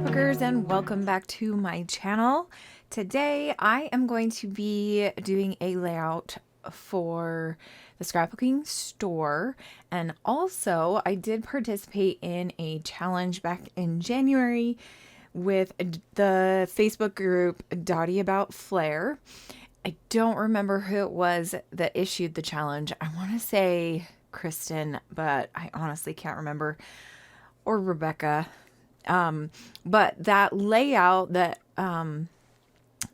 Scrapbookers, and welcome back to my channel. Today I am going to be doing a layout for the Scrapbooking Store, and also I did participate in a challenge back in January with the Facebook group Dottie About Flair. I don't remember who it was that issued the challenge. I want to say Kristen, but I honestly can't remember, or Rebecca. But that layout that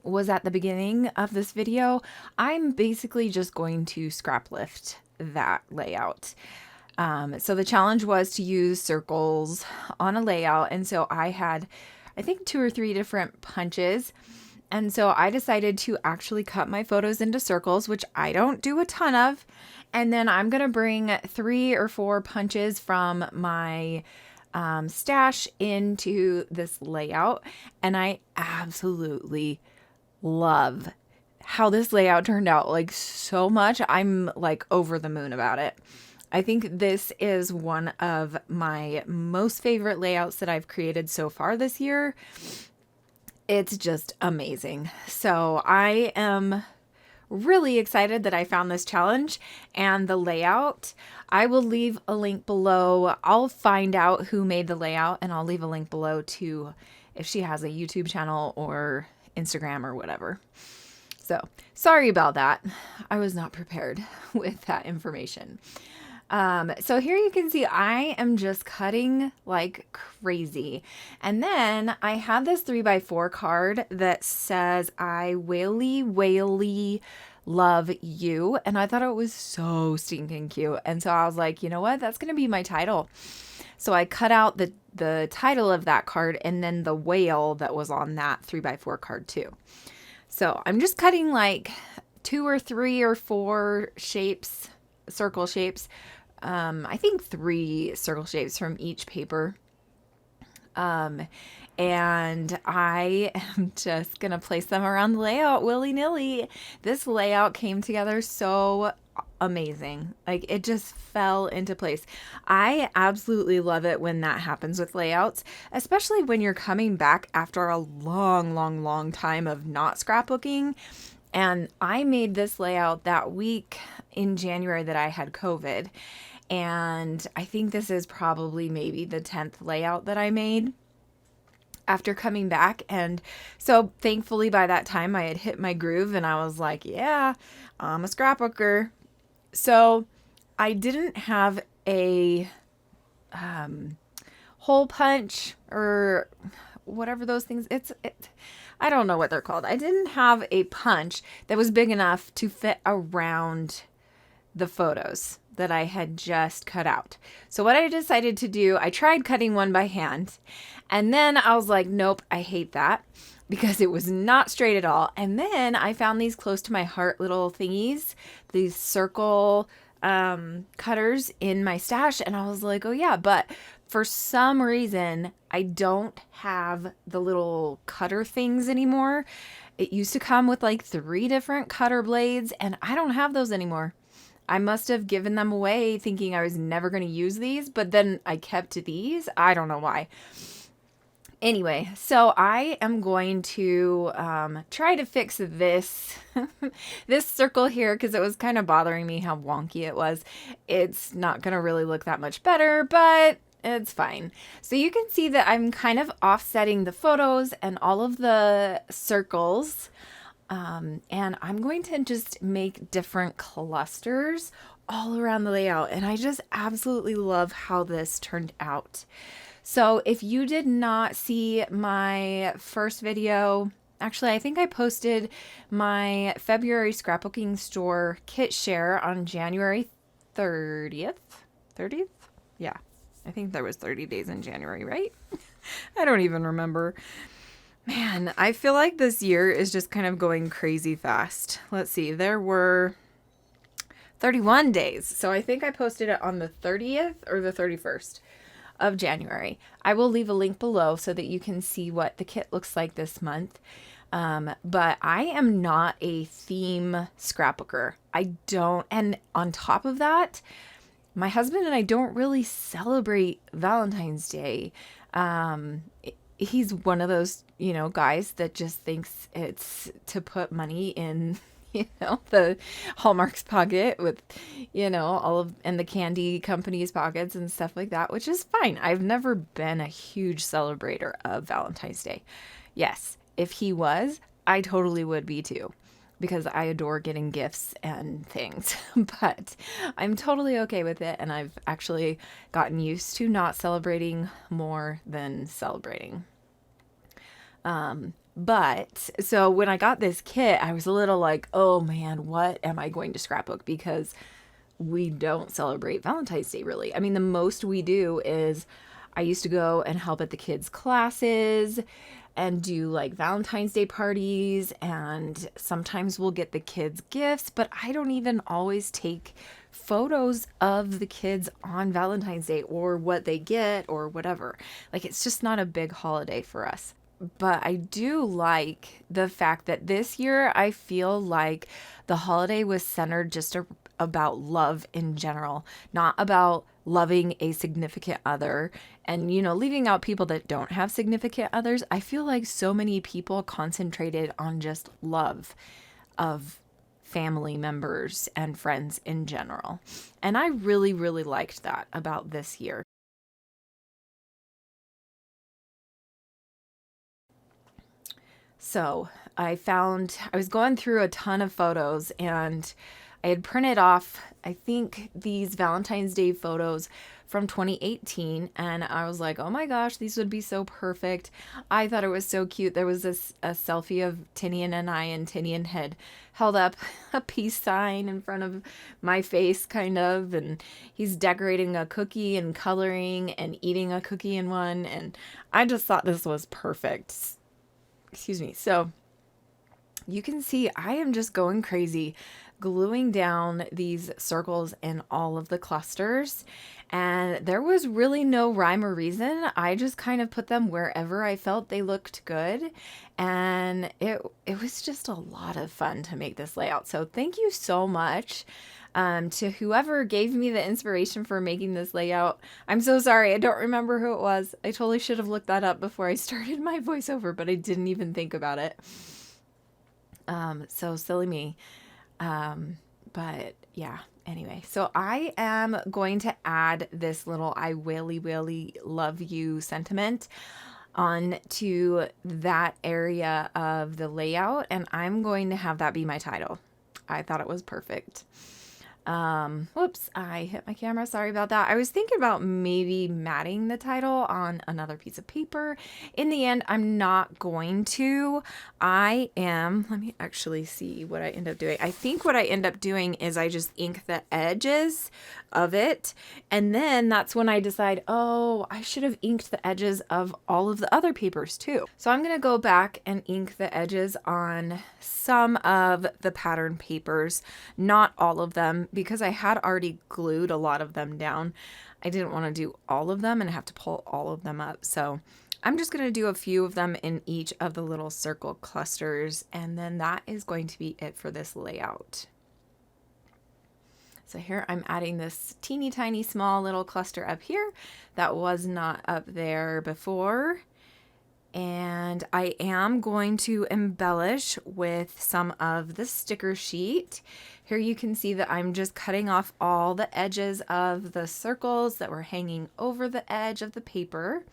was at the beginning of this video, I'm basically just going to scrap lift that layout. So the challenge was to use circles on a layout, and so I had, I think, 2 or 3 different punches. And so I decided to actually cut my photos into circles, which I don't do a ton of. And then I'm going to bring 3 or 4 punches from my stash into this layout. And I absolutely love how this layout turned out, like, so much. I'm like over the moon about it. I think this is one of my most favorite layouts that I've created so far this year. It's just amazing. So I am really excited that I found this challenge and the layout. I will leave a link below. I'll find out who made the layout, and I'll leave a link below to if she has a YouTube channel or Instagram or whatever. So sorry about that. I was not prepared with that information. So here you can see I am just cutting like crazy. And then I have this 3x4 card that says, "I WHALEY love you." And I thought it was so stinking cute. And so I was like, you know what? That's going to be my title. So I cut out the title of that card and then the whale that was on that 3x4 card too. So I'm just cutting like 2 or 3 or 4 shapes, circle shapes. I think 3 circle shapes from each paper. And I am just going to place them around the layout willy-nilly. This layout came together so amazing. Like, it just fell into place. I absolutely love it when that happens with layouts, especially when you're coming back after a long time of not scrapbooking. And I made this layout that week in January that I had COVID. And I think this is probably maybe the 10th layout that I made after coming back. And so thankfully by that time I had hit my groove and I was like, yeah, I'm a scrapbooker. So I didn't have a hole punch or whatever those things. I don't know what they're called. I didn't have a punch that was big enough to fit around the photos that I had just cut out. So what I decided to do, I tried cutting one by hand, and then I was like, nope, I hate that, because it was not straight at all. And then I found these close to my heart little thingies, these circle cutters in my stash, and I was like, oh yeah, but for some reason I don't have the little cutter things anymore. It used to come with like 3 different cutter blades, and I don't have those anymore. I must have given them away thinking I was never going to use these, but then I kept these. I don't know why. Anyway, so I am going to try to fix this this circle here, because it was kind of bothering me how wonky it was. It's not going to really look that much better, but it's fine. So you can see that I'm kind of offsetting the photos and all of the circles. And I'm going to just make different clusters all around the layout. And I just absolutely love how this turned out. So if you did not see my first video, actually, I think I posted my February Scrapbooking Store kit share on January 30th. 30th? Yeah, I think there was 30 days in January, right? I don't even remember. Man, I feel like this year is just kind of going crazy fast. Let's see, there were 31 days. So I think I posted it on the 30th or the 31st of January. I will leave a link below so that you can see what the kit looks like this month. But I am not a theme scrapbooker. I don't, and on top of that, my husband and I don't really celebrate Valentine's Day. he's one of those, guys that just thinks it's to put money in, the Hallmark's pocket with, all of, and the candy company's pockets and stuff like that, which is fine. I've never been a huge celebrator of Valentine's Day. Yes, if he was, I totally would be too, because I adore getting gifts and things. But I'm totally okay with it, and I've actually gotten used to not celebrating more than celebrating. But so when I got this kit, I was a little like, oh man, what am I going to scrapbook? Because we don't celebrate Valentine's Day really. I mean, the most we do is I used to go and help at the kids' classes and do like Valentine's Day parties, and sometimes we'll get the kids gifts, but I don't even always take photos of the kids on Valentine's Day or what they get or whatever. Like, it's just not a big holiday for us. But I do like the fact that this year I feel like the holiday was centered just about love in general, not about loving a significant other and, leaving out people that don't have significant others. I feel like so many people concentrated on just love of family members and friends in general. And I really, really liked that about this year. So I was going through a ton of photos, and I had printed off, I think, these Valentine's Day photos from 2018. And I was like, oh my gosh, these would be so perfect. I thought it was so cute. There was a selfie of Tinian and I, and Tinian had held up a peace sign in front of my face, kind of. And he's decorating a cookie and coloring and eating a cookie in one. And I just thought this was perfect. Excuse me. So you can see I am just going crazy gluing down these circles in all of the clusters, and there was really no rhyme or reason. I just kind of put them wherever I felt they looked good, and it was just a lot of fun to make this layout. So thank you so much to whoever gave me the inspiration for making this layout. I'm so sorry, I don't remember who it was. I totally should have looked that up before I started my voiceover, but I didn't even think about it. So silly me. But yeah, anyway, so I am going to add this little I really, really love you sentiment on to that area of the layout, and I'm going to have that be my title. I thought it was perfect. Whoops, I hit my camera. Sorry about that. I was thinking about maybe matting the title on another piece of paper. In the end, I'm not going to. Let me actually see what I end up doing. I think what I end up doing is I just ink the edges of it. And then that's when I decide, oh, I should have inked the edges of all of the other papers too. So I'm going to go back and ink the edges on some of the pattern papers, not all of them, because I had already glued a lot of them down. I didn't want to do all of them and have to pull all of them up. So I'm just going to do a few of them in each of the little circle clusters, and then that is going to be it for this layout. So here I'm adding this teeny tiny small little cluster up here that was not up there before. And I am going to embellish with some of the sticker sheet. Here you can see that I'm just cutting off all the edges of the circles that were hanging over the edge of the paper.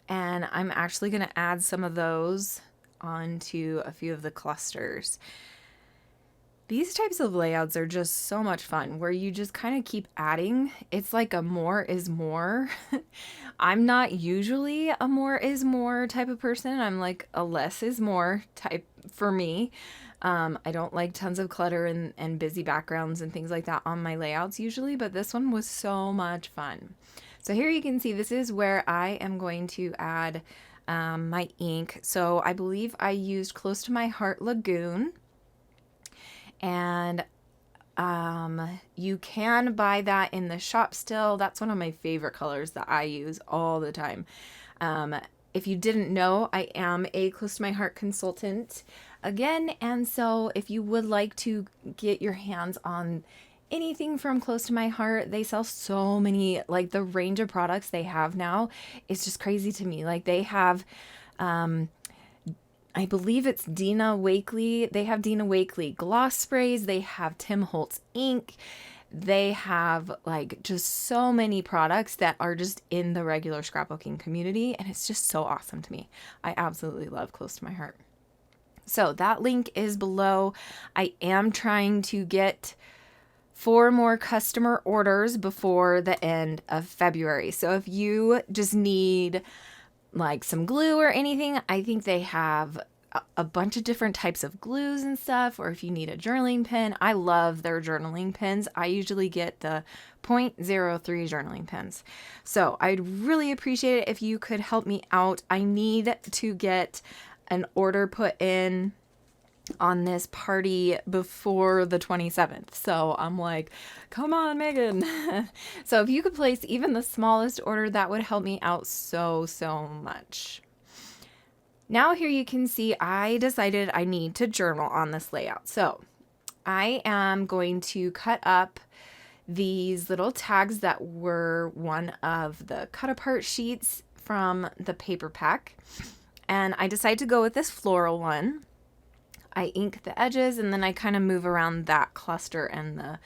And I'm actually going to add some of those onto a few of the clusters. These types of layouts are just so much fun, where you just kind of keep adding. It's like a more is more. I'm not usually a more is more type of person. I'm like a less is more type for me. I don't like tons of clutter and busy backgrounds and things like that on my layouts usually, but this one was so much fun. So here you can see this is where I am going to add my ink. So I believe I used Close to My Heart Lagoon. And you can buy that in the shop still. That's one of my favorite colors that I use all the time. If you didn't know, I am a Close to My Heart consultant again. And so if you would like to get your hands on anything from close to my heart. They sell so many, like the range of products they have now is just crazy to me. Like they have, I believe it's Dina Wakley. They have Dina Wakley gloss sprays. They have Tim Holtz ink. They have like just so many products that are just in the regular scrapbooking community. And it's just so awesome to me. I absolutely love Close to My Heart. So that link is below. I am trying to get 4 more customer orders before the end of February. So if you just need like some glue or anything, I think they have a bunch of different types of glues and stuff. Or if you need a journaling pen, I love their journaling pens. I usually get the .03 journaling pens. So I'd really appreciate it if you could help me out. I need to get an order put in on this party before the 27th. So I'm like, come on, Megan. So if you could place even the smallest order, that would help me out so much. Now here you can see I decided I need to journal on this layout. So I am going to cut up these little tags that were one of the cut apart sheets from the paper pack. And I decided to go with this floral one. I ink the edges and then I kind of move around that cluster and the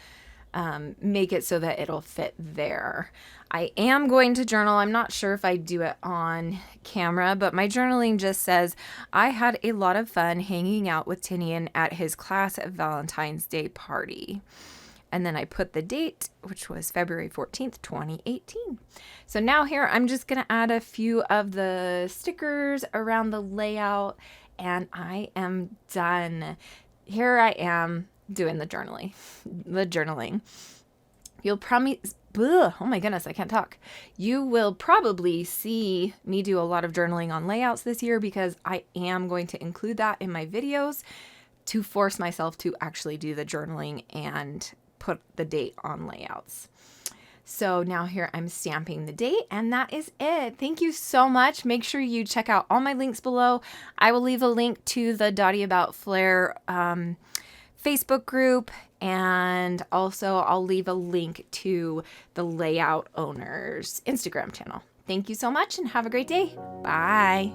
make it so that it'll fit there. I am going to journal. I'm not sure if I do it on camera, but my journaling just says, I had a lot of fun hanging out with Tinian at his class at Valentine's Day party. And then I put the date, which was February 14th, 2018. So now here, I'm just going to add a few of the stickers around the layout and I am done. Here I am doing the journaling. You'll probably, oh my goodness, I can't talk. You will probably see me do a lot of journaling on layouts this year because I am going to include that in my videos to force myself to actually do the journaling and put the date on layouts. So now here I'm stamping the date and that is it. Thank you so much. Make sure you check out all my links below. I will leave a link to the Dottie About Flair Facebook group, and also I'll leave a link to the Layout Owners Instagram channel. Thank you so much and have a great day. Bye.